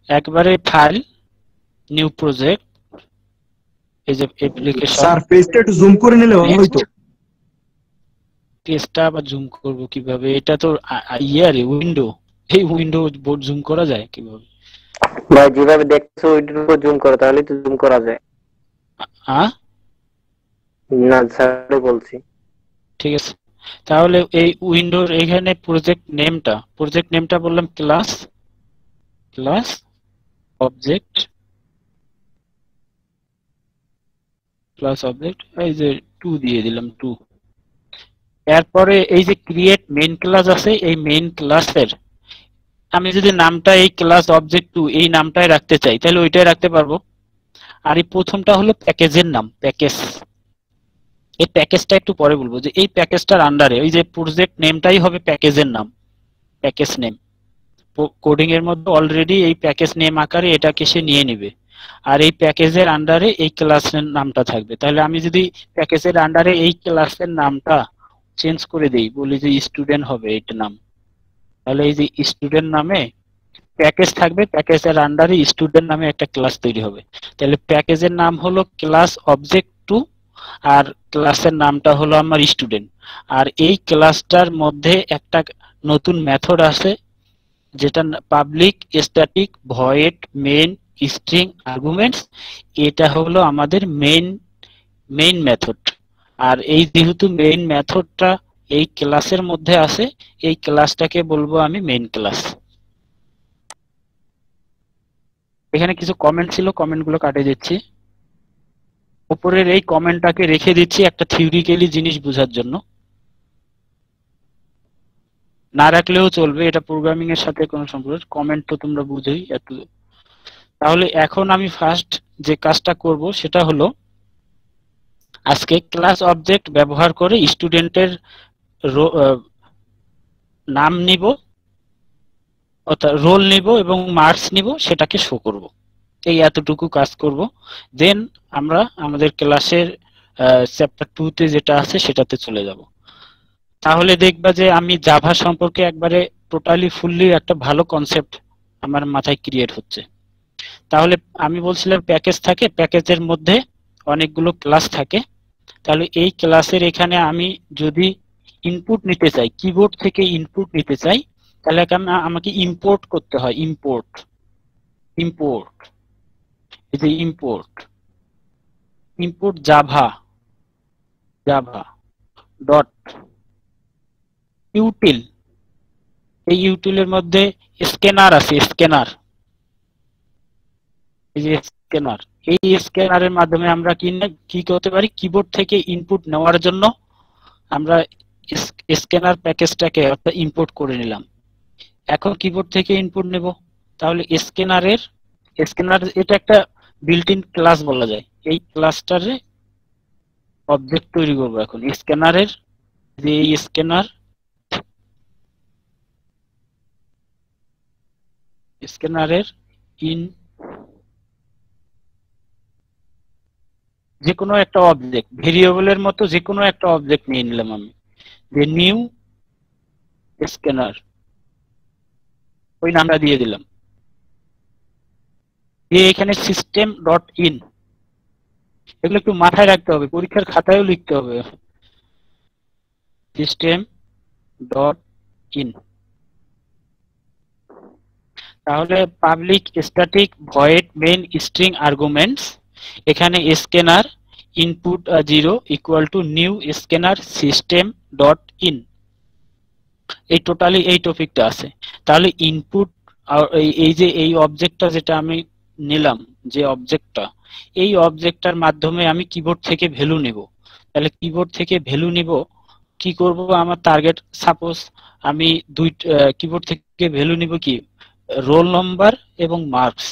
একবারে file, new project, এই যে অ্যাপ্লিকেশন। স্যার পেজটা একটু জুম করে নিলে ভালো হতো। পেজটা আবার জুম করব কিভাবে? এটা তো ইয়ারে উইন্ডো, এই উইন্ডো বোর্ড জুম করা যায় কিভাবে? ভাই যেভাবে দেখছো ওইটার উপর জুম করো, তাহলে তো জুম করা যায়। হ্যাঁ না স্যার বলছি। ঠিক আছে, তাহলে এই উইন্ডোর এখানে প্রজেক্ট নেমটা বললাম ক্লাস অবজেক্ট, এই যে 2 দিয়ে দিলাম 2। এরপরে এই যে ক্রিয়েট মেইন ক্লাস আছে, এই মেইন ক্লাসের আমি যদি নামটা এই ক্লাস অবজেক্ট 2 এই নামটাই রাখতে চাই, তাহলে ওইটাই রাখতে পারবো। আর এই প্রথমটা হলো প্যাকেজের নাম, প্যাকেজ। এই প্যাকেজটা একটু পরে বলবো, যে এই প্যাকেজটার আন্ডারে ওই যে প্রজেক্ট নেমটাই হবে প্যাকেজের নাম, প্যাকেজ নেম। কোডিং এর মধ্যে অলরেডি এই প্যাকেজ নেম আকারে এটাকে সে নিয়ে নেবে, আর এই প্যাকেজের আন্ডারে এই ক্লাসের নামটা থাকবে। তাহলে আমি যদি প্যাকেজের আন্ডারে এই ক্লাসের নামটা চেঞ্জ করে দেই, বলি যে স্টুডেন্ট হবে এটা নাম, তাহলে এই যে স্টুডেন্ট নামে প্যাকেজ থাকবে, প্যাকেজের আন্ডারে স্টুডেন্ট নামে একটা ক্লাস তৈরি হবে। তাহলে প্যাকেজের নাম হলো ক্লাস অবজেক্ট 2, আর ক্লাসের নামটা হলো আমার স্টুডেন্ট। আর এই ক্লাসটার মধ্যে একটা নতুন মেথড আছে, যেটা public static void main string arguments. এটা হলো আমাদের মেইন মেথড। আর এই যেহেতু মেইন মেথডটা এই ক্লাসের মধ্যে আছে, এই ক্লাসটাকে বলবো আমি মেইন ক্লাস। এখানে কিছু কমেন্ট ছিল, কমেন্টগুলো কাটে দিচ্ছি। উপরের এই কমেন্টটাকে রেখে দিচ্ছি একটা থিওরিক্যালি জিনিস বোঝার জন্য, না রাখলেও চলবে, এটা প্রোগ্রামিং এর সাথে কোনো সম্পর্ক। কমেন্ট তো তোমরা বুঝোই এত। তাহলে এখন আমি ফার্স্ট যে কাজটা করব সেটা হলো আজকে ক্লাস অবজেক্ট ব্যবহার করে স্টুডেন্টের নাম নিব, অর্থাৎ রোল নিব এবং মার্কস নিব, সেটাকে শো করব। এই এতটুকু কাজ করব, দেন আমরা আমাদের ক্লাসের চ্যাপ্টার 2 তে যেটা আছে সেটাতে চলে যাব। তাহলে দেখবা যে আমি জাভা সম্পর্কে একবারে টোটালি ফুললি একটা ভালো কনসেপ্ট আমার মাথায় ক্রিয়েট হচ্ছে। তাহলে আমি বলছিলাম প্যাকেজ থাকে, প্যাকেজের মধ্যে অনেকগুলো ক্লাস থাকে। তাহলে এই ক্লাসের এখানে আমি যদি ইনপুট নিতে চাই, কিবোর্ড থেকে ইনপুট নিতে চাই, তাহলে আমাকে ইম্পোর্ট করতে হয়। ইম্পোর্ট এই যে ইম্পোর্ট জাভা ডট ইউটিল। এই ইউটিলের মধ্যে স্ক্যানার আছে, এই যে স্ক্যানার, এই স্ক্যানারের মাধ্যমে আমরা কি করতে পারি, কিবোর্ড থেকে ইনপুট নেওয়ার জন্য আমরা স্ক্যানার প্যাকেজটাকে অর্থাৎ ইম্পোর্ট করে নিলাম। এখন কিবোর্ড থেকে ইনপুট নেব, তাহলে স্ক্যানার এটা একটা বিল্ট ইন ক্লাস বলা যায়। এই ক্লাসটারে অবজেক্ট তৈরি করব এখন স্ক্যানারের, যে এই স্ক্যানারের ইন যে কোনো একটা অবজেক্ট, ভেরিয়েবলের মতো যে কোনো একটা অবজেক্ট নিয়ে নিলাম আমি, যে নিউ স্ক্যানার, ওই নামটা দিয়ে দিলাম। দিয়ে এখানে সিস্টেম ডট ইন, এগুলো একটু মাথায় রাখতে হবে, পরীক্ষার খাতায়ও লিখতে হবে। সিস্টেম ডট ইন, তাহলে public static void main string arguments, এখানে scanner input 0 equal to new scanner system dot in. এই টোটালি এই টপিকটা আছে। তাহলে ইনপুট এই যে এই অবজেক্টটা যেটা আমি নিলাম, যে অবজেক্টটা, এই অবজেক্টটার মাধ্যমে আমি কিবোর্ড থেকে ভ্যালু নেব। তাহলে কিবোর্ড থেকে ভ্যালু নিব, কি করব, আমার টার্গেট সাপোজ আমি কিবোর্ড থেকে ভ্যালু নিব কি, রোল নাম্বার এবং মার্কস।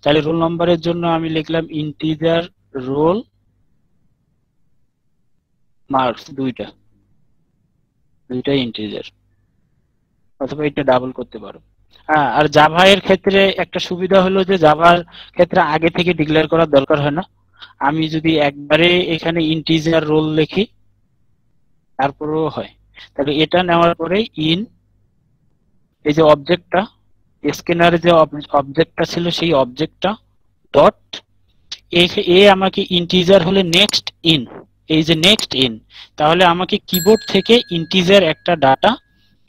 তাহলে রোল নাম্বারের জন্য আমি লিখলাম ইন্টিজার রোল মার্কস, দুইটাই ইন্টিজার, অথবা এটা ডাবল করতে পারো। হ্যাঁ, আর জাভা এর ক্ষেত্রে একটা সুবিধা হলো যে জাভার ক্ষেত্রে আগে থেকে ডিক্লেয়ার করার দরকার হয় না। আমি যদি একবারে এখানে ইন্টিজার রোল লিখি তারপরেও হয়। তাহলে এটা নেওয়ার পরে এই যে অবজেক্টটা, স্ক্যানারে যে অবজেক্টটা ছিল সেই অবজেক্টটা ডট এ আমাকে ইন্টিজার হলে নেক্সট ইন, এই যে নেক্সট ইন, তাহলে আমাকে কিবোর্ড থেকে ইন্টিজার একটা ডাটা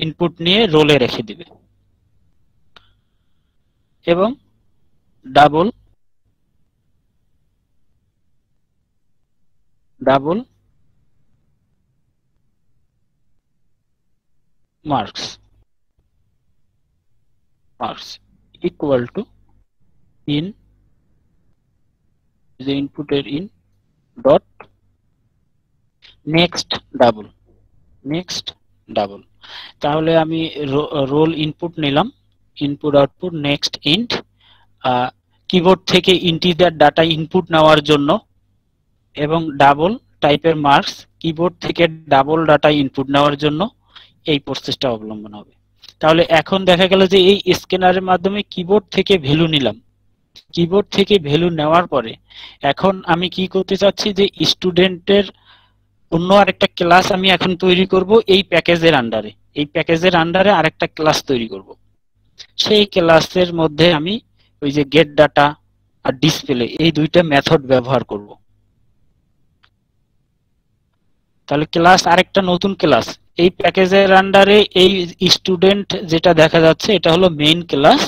ইনপুট নিয়ে রোলে রেখে দিবে। এবং double marks equal to in, যে ইনপুটের ইন ডট নেক্সট ডাবল। তাহলে আমি রোল ইনপুট নিলাম, input output next int, keyboard থেকে ইন্টিজার ডাটা ইনপুট নেওয়ার জন্য, এবং ডাবল টাইপের মার্কস, কিবোর্ড থেকে ডাবল ডাটা ইনপুট নেওয়ার জন্য এই প্রসেসটা অবলম্বন হবে। তাহলে এখন দেখা গেল যে এই স্ক্যানারের মাধ্যমে কিবোর্ড থেকে ভ্যালু নিলাম, কিবোর্ড থেকে ভ্যালু নেওয়ার পরে এখন আমি কি করতে চাচ্ছি যে স্টুডেন্টের অন্য আরেকটা ক্লাস আমি এখন তৈরি করব এই প্যাকেজের আন্ডারে, এই প্যাকেজের আন্ডারে আরেকটা ক্লাস তৈরি করব। সেই ক্লাসের মধ্যে আমি ওই যে গেট ডাটা আর ডিসপ্লে এই দুইটা মেথড ব্যবহার করব। তাহলে ক্লাস আরেকটা নতুন ক্লাস, এই প্যাকেজের আন্ডারে এই স্টুডেন্ট যেটা দেখা যাচ্ছে এটা হলো মেইন ক্লাস,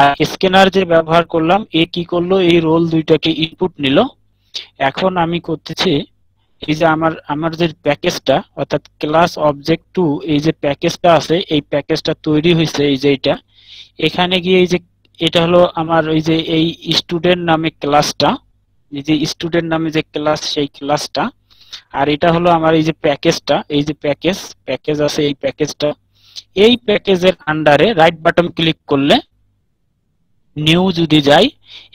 আর স্ক্যানার যে ব্যবহার করলাম এ কি করলো, এই রোল দুইটাকে ইনপুট নিল। এখন আমি করতেছি এই যে আমার যে প্যাকেজটা অর্থাৎ ক্লাস অবজেক্ট 2 এই যে প্যাকেজটা আছে, এই প্যাকেজটা তৈরি হয়েছে এই যে এটা, এখানে গিয়ে এই যে এটা হলো আমার ওই যে এই স্টুডেন্ট নামে ক্লাসটা, এই যে স্টুডেন্ট নামে যে ক্লাস সেই ক্লাসটা, আর এটা হলো আমার এই যে প্যাকেজটা, এই যে প্যাকেজ আছে এই প্যাকেজটা, এই প্যাকেজের আন্ডারে রাইট বাটন ক্লিক করলে নিউ যদি যাই,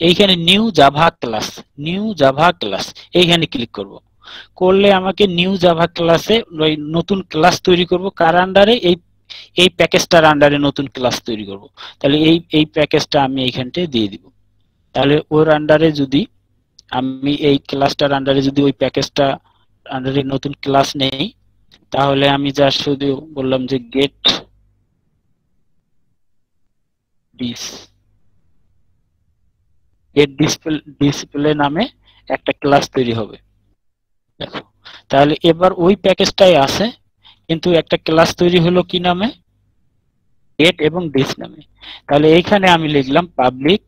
এইখানে নিউ জাভা ক্লাস এইখানে ক্লিক করব, করলে আমাকে নিউ জাভা ক্লাসে নতুন ক্লাস তৈরি করব। কার আন্ডারে? এই প্যাকেজটার আন্ডারে নতুন ক্লাস তৈরি করব। তাহলে এই প্যাকেজটা আমি এইখানটায় দিয়ে দিব। তাহলে ওর আন্ডারে যদি আমি এই ক্লাসটার আন্ডারে যদি ওই প্যাকেজটা আন্ডারে নতুন ক্লাস নেই, তাহলে আমি যা শুধু বললাম যে গেট ডিসপ্লে নামে একটা ক্লাস তৈরি হবে। দেখো, তাহলে এবার ওই প্যাকেজটাই আছে, কিন্তু একটা ক্লাস তৈরি হলো কি নামে? গেট এবং ডিস নামে। তাহলে এইখানে আমি লিখলাম পাবলিক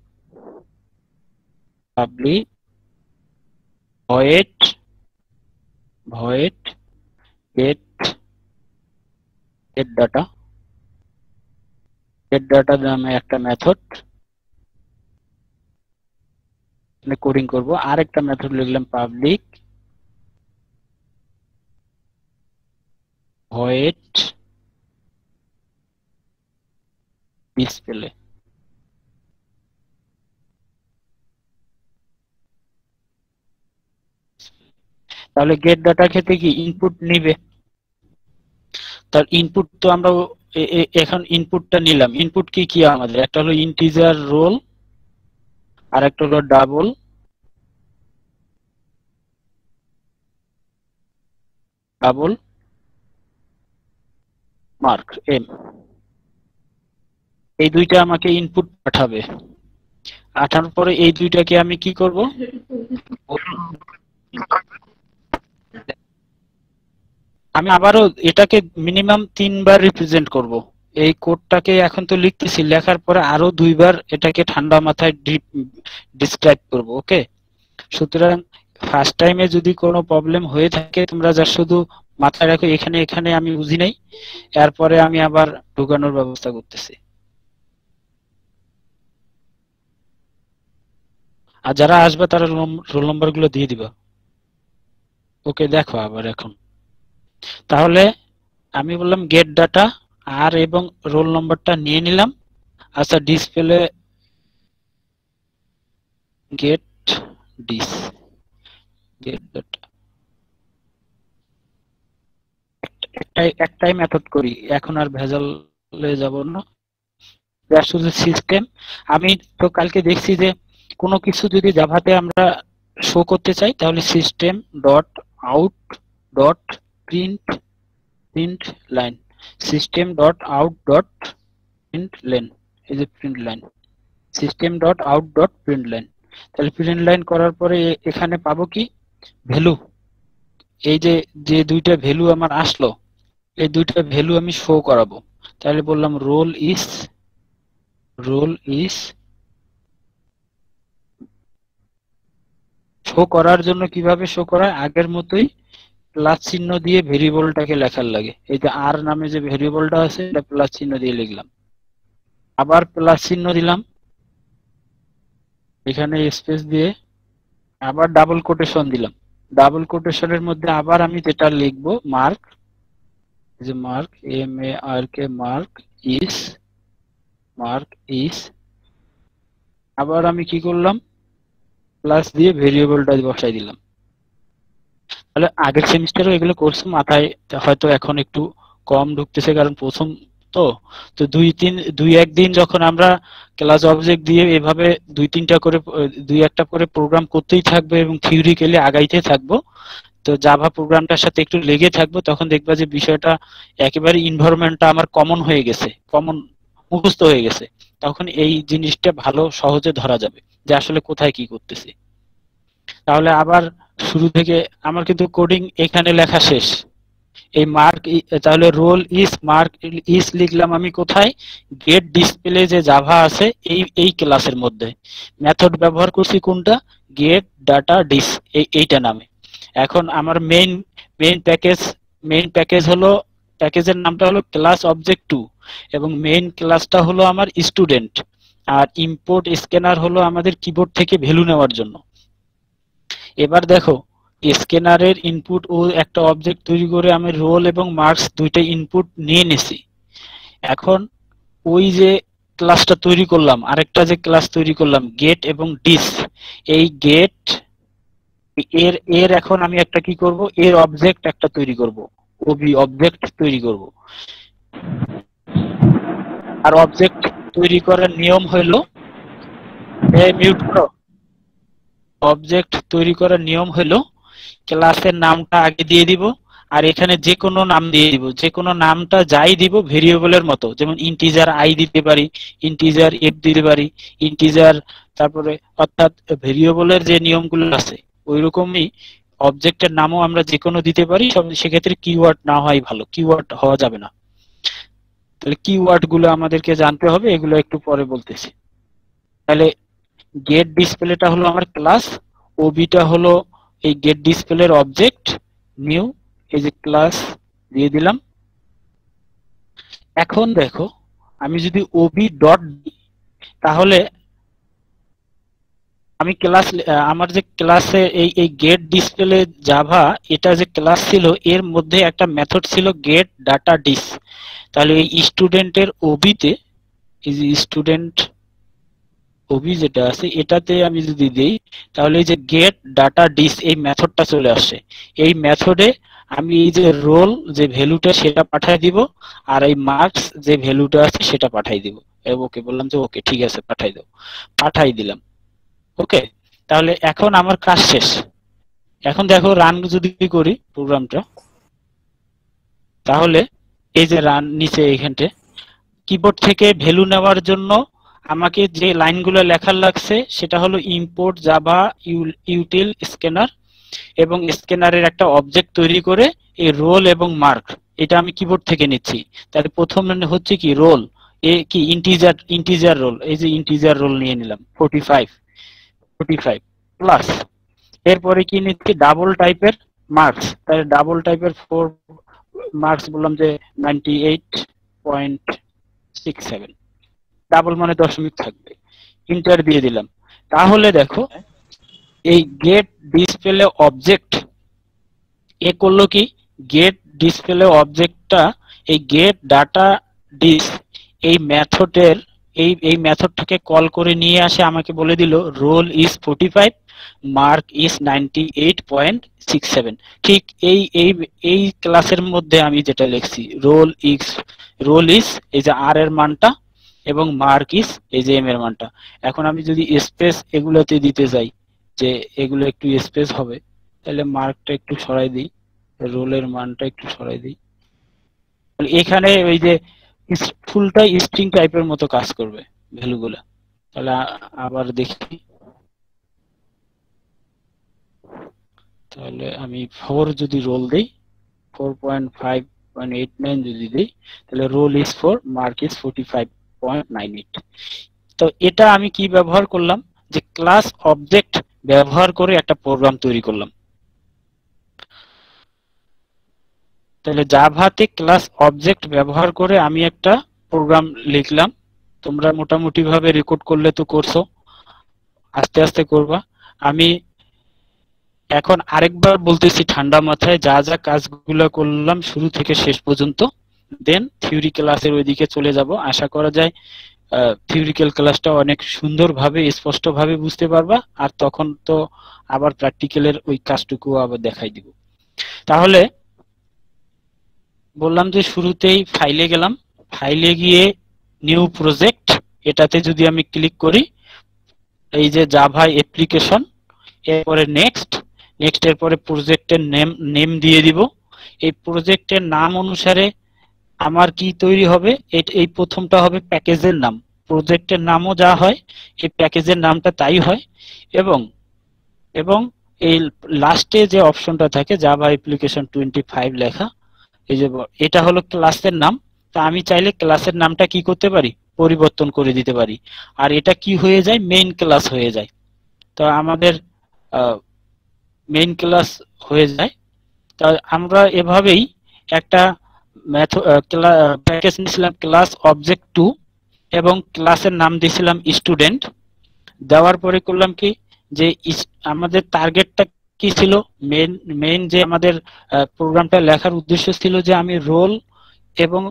ভয়েড গেট ডাটা নামে একটা মেথড কোডিং করব। আর একটা মেথড লিখলাম পাবলিক ভয়েড ডিসপ্লে। তাহলে গেট ডাটা ক্ষেত্রে কি ইনপুট নিবে, তার ইনপুট তো আমরা এখন ইনপুটটা নিলাম। ইনপুট কি কি আমাদের? একটা হলো ইন্টিজার রোল, আর একটা হলো ডাবল মার্ক এম, এই দুইটা আমাকে ইনপুট পাঠাবে। পাঠানোর পরে এই দুইটাকে আমি কি করব? আমি আবারও এটাকে মিনিমাম 3 বার রিপ্রেজেন্ট করব। এই কোডটাকে এখন তো লিখতেছি, লেখার পরে আরো 2 বার এটাকে ঠান্ডা মাথায় ডিসক্রাইব করব। ওকে, সুতরাং ফার্স্ট টাইমে যদি কোনো প্রবলেম হয়ে থাকে তোমরা যা শুধু মাথায় রাখো এখানে আমি বুঝি নাই, এরপরে আমি আবার ঢোকানোর ব্যবস্থা করতেছি। আর যারা আসবে তারা রোল নাম্বার গুলো দিয়ে দিবা। ওকে, দেখো আবার এখন তাহলে আমি বললাম গেট ডাটা আর এবং রোল নাম্বারটা নিয়ে নিলাম। আচ্ছা, ডিসপ্লে গেট ডাটা একটাই মেথড করি, এখন আর ভেজালে যাব না। শুধু সিস্টেম, আমি তো কালকে দেখছি যে কোনো কিছু যদি জাভাতে আমরা শো করতে চাই তাহলে system dot out dot print line, system dot out dot print lane, এই যে প্রিন্ট লাইন system.out.println, তাহলে প্রিন্ট লাইন করার পরে এখানে পাবো কি ভ্যালু। এই যে যে দুইটা ভ্যালু আমার আসলো এই দুইটা ভ্যালু আমি শো করাবো। তাহলে বললাম রোল ইজ শো করার জন্য কিভাবে শো করায়, আগের মতোই প্লাস চিহ্ন দিয়ে ভেরিয়েবলটাকে লেখার লাগে। এই যে আর নামে যে ভেরিয়েবলটা আছে এটা প্লাস চিহ্ন দিয়ে লিখলাম, আবার প্লাস চিহ্ন দিলাম, এখানে স্পেস দিয়ে আবার ডাবল কোটেশন দিলাম। ডাবল কোটেশনের মধ্যে আবার আমি যেটা লিখবো মার্ক, যে মার্ক MARK মার্ক ইজ, আবার আমি কি করলাম প্লাস দিয়ে ভেরিয়েবলটা বসাই দিলাম। তাহলে আগের সেমিস্টারও এগুলো করছি, মাথায় হয়তো এখন একটু কম ঢুকতেছে কারণ প্রথম তো তো দুই একদিন যখন আমরা ক্লাস অবজেক্ট দিয়ে এভাবে দুই একটা করে প্রোগ্রাম করতেই থাকবে এবং থিওরিক্যালি আগাইতে থাকবো, তো জাভা প্রোগ্রামটার সাথে একটু লেগে থাকবো, তখন দেখবা যে বিষয়টা একেবারে এনভায়রনমেন্টটা আমার কমন হয়ে গেছে, মুখস্থ হয়ে গেছে। তখন এই জিনিসটা ভালো সহজে ধরা যাবে যে আসলে কোথায় কি করতেছি। তাহলে আবার শুরু থেকে আমার কিন্তু কোডিং এখানে লেখা শেষ। এই মার্ক, তাহলে রোল ইজ লিখলাম আমি কোথায়, গেট ডিসপ্লে যে জাভা আছে এই ক্লাসের মধ্যে। মেথড ব্যবহার করছি কোনটা, গেট ডাটা ডিস, এইটা নামে। এখন আমার মেইন প্যাকেজ হলো, প্যাকেজের নামটা হলো ক্লাস অবজেক্ট 2 এবং মেইন ক্লাসটা হলো আমার স্টুডেন্ট, আর ইম্পোর্ট স্ক্যানার হলো আমাদের কিবোর্ড থেকে ভ্যালু নেওয়ার জন্য। এবার দেখো স্ক্যানারের ইনপুট ও একটা অবজেক্ট তৈরি করে আমি রোল এবং মার্কস দুইটা ইনপুট নিয়ে নিছি। এখন ওই যে ক্লাসটা তৈরি করলাম, আরেকটা যে ক্লাস তৈরি করলাম গেট এবং ডিস, এই গেট এর এখন আমি একটা কি করব, এর অবজেক্ট একটা তৈরি করব, ওবি অবজেক্ট তৈরি করব। আর অবজেক্ট তৈরি করার নিয়ম হলো, মিউট করো, অবজেক্ট তৈরি করার নিয়ম হলো ক্লাসের নামটা আগে দিয়ে দিব, আর এখানে যে কোনো নাম দিয়ে দিব, যে কোনো নামটা যাই দিব ভেরিয়েবলের মতো, যেমন ইন্টিজার আই দিতে পারি, ইন্টিজার এফ দিতে পারি, ইন্টিজার তারপরে, অর্থাৎ ভেরিয়েবলের যে নিয়মগুলো আছে ওই রকমই অবজেক্টের নামও আমরা যে কোনো দিতে পারি। সব সেক্ষেত্রে কিওয়ার্ড না হয় ভালো, কিওয়ার্ড হওয়া যাবে না। তাহলে কিওয়ার্ড গুলো আমাদেরকে জানতে হবে, এগুলো একটু পরে বলতেছি। তাহলে গেট ডিসপ্লেটা হলো আমার ক্লাস, ওবিটা হলো এই গেট ডিসপ্লের অবজেক্ট, নিউ এই যে ক্লাস দিয়ে দিলাম। এখন দেখো আমি যদি ওবি ডট দিই, তাহলে আমি ক্লাস, আমার যে ক্লাসে এই গেট ডিসপ্লে জাভা এটা যে ক্লাস ছিল এর মধ্যে একটা মেথড ছিল গেট ডাটা ডিস। তাহলে এই স্টুডেন্টের ওবিতে, এই যে স্টুডেন্ট ওবি যেটা আছে এটাতে আমি যদি দেই, তাহলে এই যে গেট ডাটা ডিস এই মেথডটা চলে আসছে। এই মেথডে আমি এই যে রোল যে ভ্যালুটা সেটা পাঠাই দিব, আর এই মার্কস যে ভ্যালুটা আছে সেটা পাঠাই দিব। ওকে বললাম যে ওকে ঠিক আছে পাঠাই দাও, পাঠাই দিলাম। ওকে, তাহলে এখন আমার কাজ শেষ। এখন দেখো রান যদি করি প্রোগ্রামটা, তাহলে এই যে রান নিচে এইখানটা কিবোর্ড থেকে ভ্যালু নেওয়ার জন্য আমাকে যে লাইনগুলো লেখার লাগছে সেটা হলো ইম্পোর্ট জাভা ইউটিল স্ক্যানার, এবং স্ক্যানারের একটা অবজেক্ট তৈরি করে এই রোল এবং মার্ক এটা আমি কিবোর্ড থেকে নিচ্ছি। তাহলে প্রথম হচ্ছে কি রোল, কি ইন্টিজার রোল, এই যে ইন্টিজার রোল নিয়ে নিলাম 45 প্লাস, এরপরে কি নিচ্ছি ডাবল টাইপের মার্কস, তাহলে ডাবল টাইপের 4 মার্কস বললাম যে 98.67, ডাবল মানে দশমিক থাকবে, ইন্টার দিয়ে দিলাম। তাহলে দেখো এই গেট ডিসপ্লে অবজেক্ট এ করলো কি, গেট ডিসপ্লে অবজেক্টটা এই গেট ডাটা ডিস এই মেথডের এই মেথডটাকে কল করে নিয়ে আসে, আমাকে বলে দিল রোল ইজ 45, মার্ক ইজ 98.67। ঠিক এই ক্লাসের মধ্যে আমি যেটা লিখছি রোল ইজ এই যে আর এর মানটা এবং মার্ক ইজ এই যে এম এর মানটা। এখন আমি যদি স্পেস এগুলোতে দিতে যাই, যে এগুলো একটু স্পেস হবে, তাহলে মার্কটা একটু সরাই দিই, রোলের মানটা একটু সরাই দিই, এখানে ওই যে ফুলটা স্ট্রিং টাইপের মতো কাজ করবে। ভ্যালুগুলো। তাহলে আবার দেখি, তাহলে আমি 4 যদি রোল দেই, 4.5.89 যদি দেই, তাহলে রোল ইজ 4, মার্ক ইজ 45.98। তো এটা আমি কি ব্যবহার করলাম, যে ক্লাস অবজেক্ট ব্যবহার করে একটা প্রোগ্রাম তৈরি করলাম। তাহলে জাভাতে ক্লাস অবজেক্ট ব্যবহার করে আমি একটা প্রোগ্রাম লিখলাম। তোমরা মোটামুটি ভাবে রেকর্ড করলে তো করছো, আস্তে আস্তে করবা। আমি এখন আরেকবার বলতেছি ঠান্ডা মাথায়, যা যা কাজগুলো করলাম শুরু থেকে শেষ পর্যন্ত, দেন থিওরি ক্লাসের ওইদিকে চলে যাব। আশা করা যায় থিওরিক্যাল ক্লাসটা অনেক সুন্দরভাবে স্পষ্টভাবে বুঝতে পারবা, আর তখন তো আবার প্র্যাকটিক্যালের ওই কাজটুকু আবার দেখাই দিব। তাহলে বললাম যে শুরুতেই ফাইলে গেলাম, ফাইলে গিয়ে নিউ প্রজেক্ট, এটাতে যদি আমি ক্লিক করি, এই যে জাভা অ্যাপ্লিকেশন, এরপরে নেক্সট, নেক্সট এর পরে প্রজেক্টের নেম দিয়ে দিব। এই প্রজেক্টের নাম অনুসারে আমার কি তৈরি হবে, এই প্রথমটা হবে প্যাকেজের নাম, প্রজেক্টের নামও যা হয় এই প্যাকেজের নামটা তাই হয়। এবং এবং এই লাস্টে যে অপশনটা থাকে জাভা অ্যাপ্লিকেশন 25 লেখা, এই যে এটা হলো ক্লাসের নাম। তা আমি চাইলে ক্লাসের নামটা কি করতে পারি, পরিবর্তন করে দিতে পারি, আর এটা কি হয়ে যায়, মেইন ক্লাস হয়ে যায়। তো আমাদের মেইন ক্লাস হয়ে যায়। তা আমরা এভাবেই একটা প্যাকেজ নিয়েছিলাম ক্লাস অবজেক্ট 2, এবং ক্লাসের নাম দিয়েছিলাম স্টুডেন্ট। দেওয়ার পরে করলাম কি, যে আমাদের টার্গেটটা কি ছিল, মেইন যে আমাদের প্রোগ্রামটা লেখার উদ্দেশ্য ছিল যে আমি রোল এবং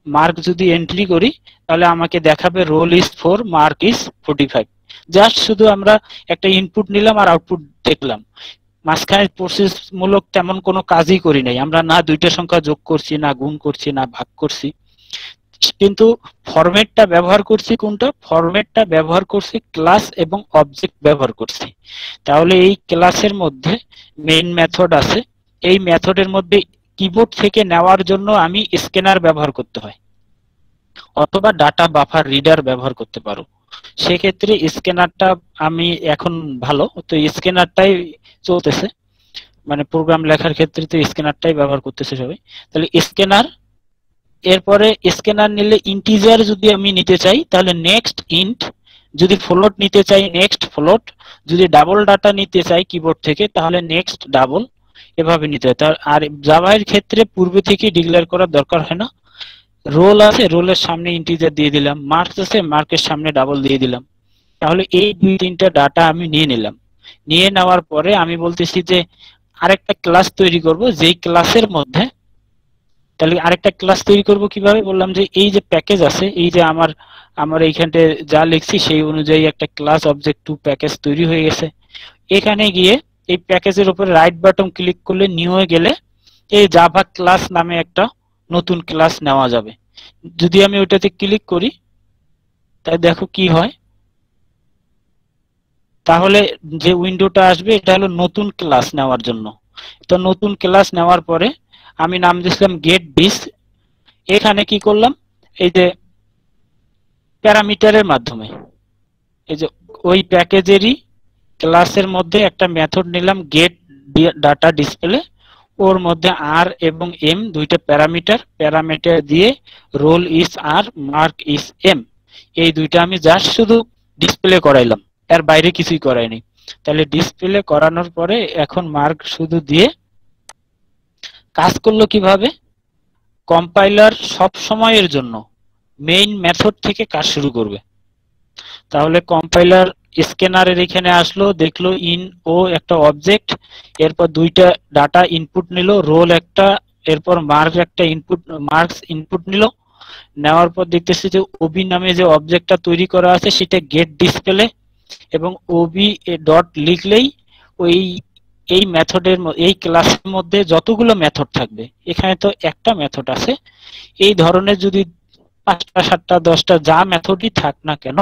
মার্ক যদি এন্ট্রি করি তাহলে আমাকে দেখাবে roll is 4, mark is 45। Just শুধু আমরা একটা ইনপুট নিলাম আর আউটপুট দেখলাম, মাঝখানে প্রসেস মূলক তেমন কোনো কাজই করি নাই আমরা, না দুইটা সংখ্যা যোগ করছি, না গুণ করছি, না ভাগ করছি। কিন্তু ফরম্যাটটা ব্যবহার করছি কোনটা, ফরম্যাটটা ব্যবহার করছি ক্লাস এবং অবজেক্ট ব্যবহার করছি। তাহলে এই ক্লাসের মধ্যে মেইন মেথড আছে, এই মেথডের মধ্যে কিবোর্ড থেকে নেওয়ার জন্য আমি স্ক্যানার ব্যবহার করতে হয়, অথবা ডাটা বাফার রিডার ব্যবহার করতে পারো। সেক্ষেত্রে স্ক্যানারটা আমি এখন ভালো তো স্ক্যানারটাই চলতেছে, মানে প্রোগ্রাম লেখার ক্ষেত্রে তো স্ক্যানারটাই ব্যবহার করতেছে সবাই। তাহলে স্ক্যানার, এরপরে স্ক্যানার নিলে ইন্টিজার যদি আমি নিতে চাই তাহলে নেক্সট ইন্ট, যদি ফ্লোট নিতে চাই নেক্সট ফ্লোট, যদি ডাবল ডাটা নিতে চাই কিবোর্ড থেকে তাহলে নেক্সট ডাবল, এভাবে নিতে হয়। আর জাভার ক্ষেত্রে পূর্বে থেকে ডিক্লেয়ার করার দরকার হয় না। রোল আছে, রোলের সামনে ইন্টিজার দিয়ে দিলাম, মার্কস আছে, মার্কের সামনে ডাবল দিয়ে দিলাম। তাহলে এই দুই তিনটা ডাটা আমি নিয়ে নিলাম। নিয়ে নেওয়ার পরে আমি বলতেছি যে আরেকটা ক্লাস তৈরি করব, যেই ক্লাসের মধ্যে, তাহলে আরেকটা ক্লাস তৈরি করব কিভাবে, বললাম যে এই যে প্যাকেজ আছে, এই যে আমার এইখানতে যা লিখছি সেই অনুযায়ী একটা ক্লাস অবজেক্ট 2 প্যাকেজ তৈরি হয়ে গেছে। এখানে গিয়ে এই প্যাকেজের উপরে রাইট বাটন ক্লিক করলে নিউ হয়ে গেলে এই জাভা ক্লাস নামে একটা নতুন ক্লাস নেওয়া যাবে। যদি আমি ওইটাতে ক্লিক করি তাই দেখো কি হয়, তাহলে যে উইন্ডোটা আসবে এটা হলো নতুন ক্লাস নেওয়ার জন্য। তো নতুন ক্লাস নেওয়ার পরে আমি নাম দিয়েছিলাম গেট দিস। এখানে কি করলাম, এই যে প্যারামিটারের মাধ্যমে এই যে ওই প্যাকেজেরই ক্লাসের মধ্যে একটা মেথড নিলাম গেট ডাটা ডিসপ্লে, ওর মধ্যে আর এবং এম দুইটা প্যারামিটার দিয়ে roll is R, mark is M, এই দুইটা আমি জাস্ট শুধু ডিসপ্লে করাইলাম, এর বাইরে কিছুই করাইনি। তাহলে ডিসপ্লে করানোর পরে এখন মার্ক শুধু দিয়ে কাজ করলো কিভাবে, কম্পাইলার সব সময়ের জন্য মেইন মেথড থেকে কাজ শুরু করবে। তাহলে কম্পাইলার স্ক্যানারের এখানে আসলো, দেখলো ইন ও একটা অবজেক্ট, এরপর দুইটা ডাটা ইনপুট নিল, রোল একটা, এরপর মার্ক একটা ইনপুট, মার্কস ইনপুট নিল। নেওয়ার পর দেখতেছি যে ওবি নামে যে অবজেক্টটা তৈরি করা আছে সেটা গেট ডিসপ্লে, এবং ওবি ডট লিখলেই ওই এই মেথডের এই ক্লাসের মধ্যে যতগুলো মেথড থাকবে, এখানে তো একটা মেথড আছে, এই ধরনের যদি 5টা 7টা 10টা যা মেথডই থাক না কেন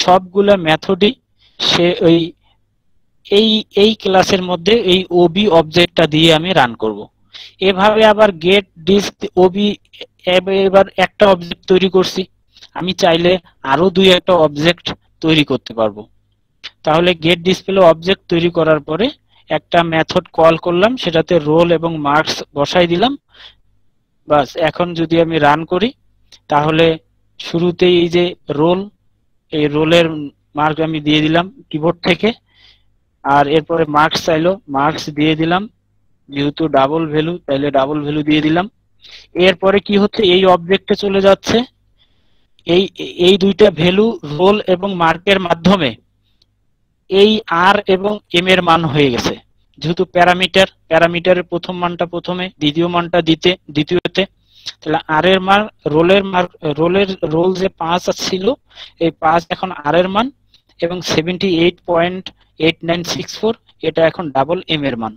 সবগুলা মেথডই সে এই ক্লাসের মধ্যে এই ওবি অবজেক্টটা দিয়ে আমি রান করব। এভাবে আবার গেট ডিস ওবি, এবার একটা অবজেক্ট তৈরি করছি, আমি চাইলে আরো দুই একটা অবজেক্ট তৈরি করতে পারবো। তাহলে গেট ডিসপ্লে অবজেক্ট তৈরি করার পরে একটা মেথড কল করলাম, সেটাতে রোল এবং মার্কস বসাই দিলাম। বাস, এখন যদি আমি রান করি তাহলে শুরুতেই এই যে রোল, এই রোলের মার্ক আমি দিয়ে দিলাম কিবোর্ড থেকে, আর এরপরে মার্কস চাইলো, মার্কস দিয়ে দিলাম, যেহেতু ডাবল ভ্যালু তাইলে ডাবল ভ্যালু দিয়ে দিলাম। এরপরে কি হচ্ছে, এই অবজেক্টে চলে যাচ্ছে, এই এই দুইটা ভ্যালু রোল এবং মার্কের মাধ্যমে এই আর এবং এম এর মান হয়ে গেছে। যেহেতু প্যারামিটারের প্রথম মানটা প্রথমে, দ্বিতীয় মানটা দ্বিতীয়তে, তাহলে আর এর মান রোলের রোল যে 5 ছিল, এই 5 এখন আর এর মান, এবং 78.8964 এটা এখন ডাবল এম এর মান।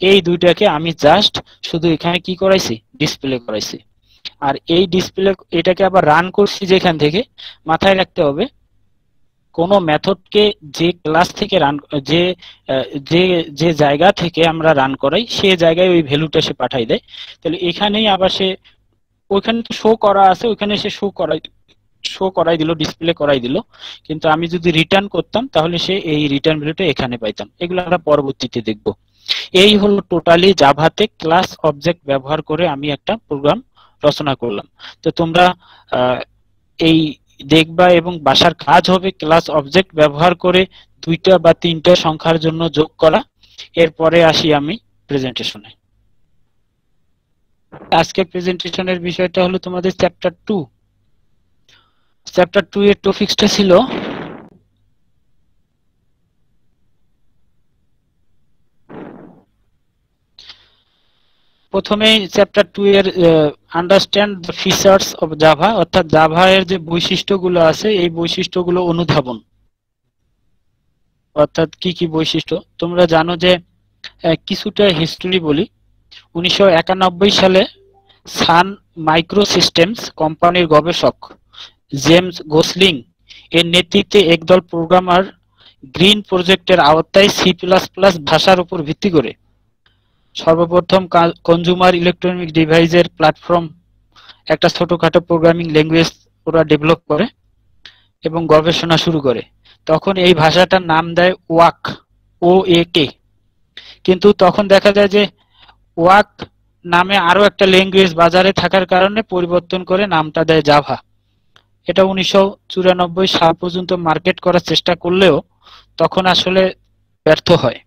এই দুইটাকে আমি জাস্ট শুধু এখানে কি করাইছি, ডিসপ্লে করাইছি। আর এই ডিসপ্লে এটাকে আবার রান করছি যেখান থেকে, মাথায় রাখতে হবে কোন মেথডকে যে ক্লাস থেকে রান, যে যে যে জায়গা থেকে আমরা রান করাই সেই জায়গায় ওই ভ্যালুটা সে পাঠাই দেয়। তাহলে এখানেই আবার সে, ওইখানে তো শো করা আছে, ওইখানে সে শো করাই দিল, ডিসপ্লে করাই দিল, কিন্তু আমি যদি রিটার্ন করতাম তাহলে সে এই রিটার্ন ভ্যালুটা এখানে পাইতাম। এগুলো আমরা পরবর্তীতে দেখব। এই হলো টোটালি জাভাতে ক্লাস অবজেক্ট ব্যবহার করে আমি একটা প্রোগ্রাম রচনা করলাম। তো তোমরা এই দেখবা এবং বাসার কাজ হবে ক্লাস অবজেক্ট ব্যবহার করে দুইটা বা তিনটা সংখ্যার জন্য যোগ করা। এরপরে আসি আমি প্রেজেন্টেশনে। আজকের প্রেজেন্টেশনের বিষয়টা হলো তোমাদের চ্যাপ্টার 2। চ্যাপ্টার 2 এর টপিকসটা ছিল প্রথমে চ্যাপ্টার 2 এর understand the features of Java, অর্থাৎ জাভা এর যে বৈশিষ্ট্যগুলো আছে এই বৈশিষ্ট্যগুলো অনুধাবন। অর্থাৎ কি কি বৈশিষ্ট্য তোমরা জানো, যে কিছুটা হিস্টরি বলি। 1991 সালে সান মাইক্রো সিস্টেমস কোম্পানির গবেষক জেমস গোসলিং এর নেতৃত্বে একদল প্রোগ্রামার গ্রিন প্রজেক্টের আওতায় সি++ ভাষার উপর ভিত্তি করে সর্বপ্রথম কনজিউমার ইলেকট্রনিক ডিভাইসের প্ল্যাটফর্ম, একটা ছোটখাটো প্রোগ্রামিং ল্যাঙ্গুয়েজ ওরা ডেভেলপ করে এবং গবেষণা শুরু করে। তখন এই ভাষাটার নাম দেয় ওয়াক, OAK। কিন্তু তখন দেখা যায় যে ওয়াক নামে আরো একটা ল্যাঙ্গুয়েজ বাজারে থাকার কারণে পরিবর্তন করে নামটা দেয় জাভা। এটা 1994 সাল পর্যন্ত মার্কেট করার চেষ্টা করলেও তখন আসলে ব্যর্থ হয়।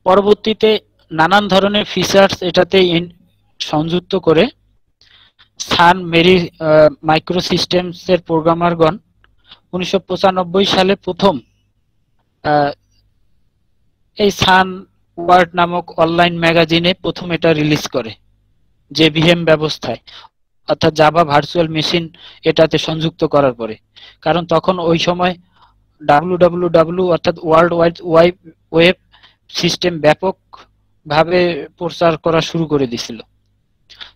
পরবর্তীতে নানান ধরনের ফিচার্স এটাতে সংযুক্ত করে সান মেরি মাইক্রো সিস্টেমস এর প্রোগ্রামারগণ 1995 সালে প্রথম এই সান ওয়ার্ড নামক অনলাইন ম্যাগাজিনে প্রথম এটা রিলিজ করে JVM ব্যবস্থায়, অর্থাৎ জাভা ভার্চুয়াল মেশিন এটাতে সংযুক্ত করার পরে। কারণ তখন ওই সময় www অর্থাৎ ওয়ার্ল্ড ওয়াইড ওয়েব সিস্টেম ব্যাপকভাবে প্রচার করা শুরু করে দিছিল।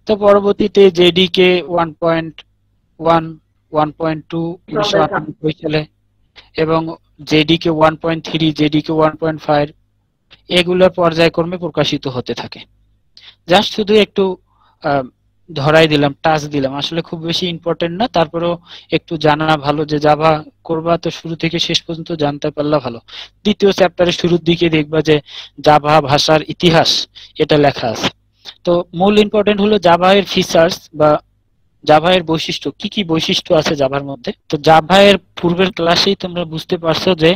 তো পরবর্তীতে JDK 1.1, 1.2 1998 সালে এবং JDK 1.3, JDK 1.5 এগুলোর পর্যায়ক্রমে প্রকাশিত হতে থাকে। জাস্ট শুধু একটু ধরাই দিলাম, টাচ দিলাম, আসলে খুব বেশি ইম্পর্টেন্ট না, তারপরেও একটু জানা ভালো যে জাভা করবা তো শুরু থেকে শেষ পর্যন্ত জানতে পারলে ভালো। দ্বিতীয় চ্যাপ্টারের শুরুর দিকে দেখবা যে জাভা ভাষার ইতিহাস এটা লেখা আছে। তো মূল ইম্পর্টেন্ট হলো জাভা এর ফিচার্স বা জাভা এর বৈশিষ্ট্য, কি কি বৈশিষ্ট্য আছে জাভার মধ্যে। তো জাভা এর পূর্বের ক্লাসেই তোমরা বুঝতে পারছো যে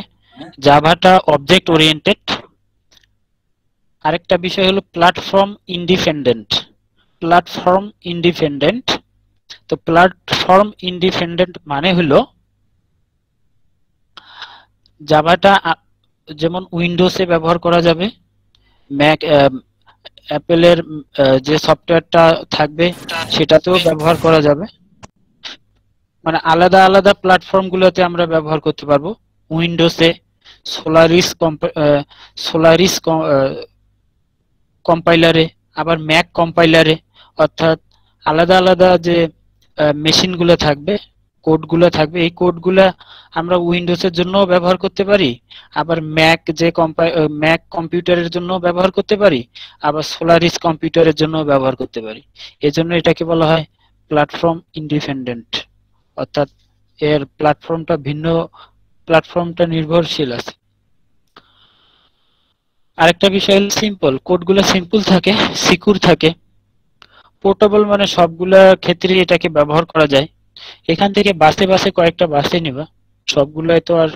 জাভাটা অবজেক্ট ওরিয়েন্টেড। আরেকটা বিষয় হলো প্ল্যাটফর্ম ইন্ডিপেন্ডেন্ট। প্ল্যাটফর্ম ইন্ডিপেন্ডেন্ট, তো প্ল্যাটফর্ম ইন্ডিপেন্ডেন্ট মানে হলো জাভাটা যেমন উইন্ডোজে ব্যবহার করা যাবে, ম্যাক অ্যাপেলের যে সফটওয়্যারটা থাকবে সেটাতেও ব্যবহার করা যাবে। মানে আলাদা আলাদা প্ল্যাটফর্ম গুলোতে আমরা ব্যবহার করতে পারবো। উইন্ডোজে সোলারিস কম্পাইলারে, আবার ম্যাক কম্পাইলারে, অর্থাৎ আলাদা আলাদা যে মেশিন গুলো থাকবে, কোড গুলো থাকবে, এই কোড গুলা আমরা উইন্ডোজের জন্য ব্যবহার করতে পারি, আবার ম্যাক কম্পিউটারের জন্য ব্যবহার করতে পারি, আবার সোলারিস কম্পিউটারের জন্য ব্যবহার করতে পারি। এজন্য এটাকে বলা হয় প্ল্যাটফর্ম ইন্ডিপেন্ডেন্ট অর্থাৎ এর প্ল্যাটফর্মটা ভিন্ন, প্ল্যাটফর্মটা নির্ভরশীল আছে। আরেকটা বিষয় হলো সিম্পল, কোডগুলো সিম্পল থাকে, সিকিউর থাকে। পোর্টেবল মানে সবগুলা ক্ষেত্রে এটাকে ব্যবহার করা যায়। এখান থেকে বাসে বাসে কয়েকটা বাসে নিবা, সবগুলাই তো আর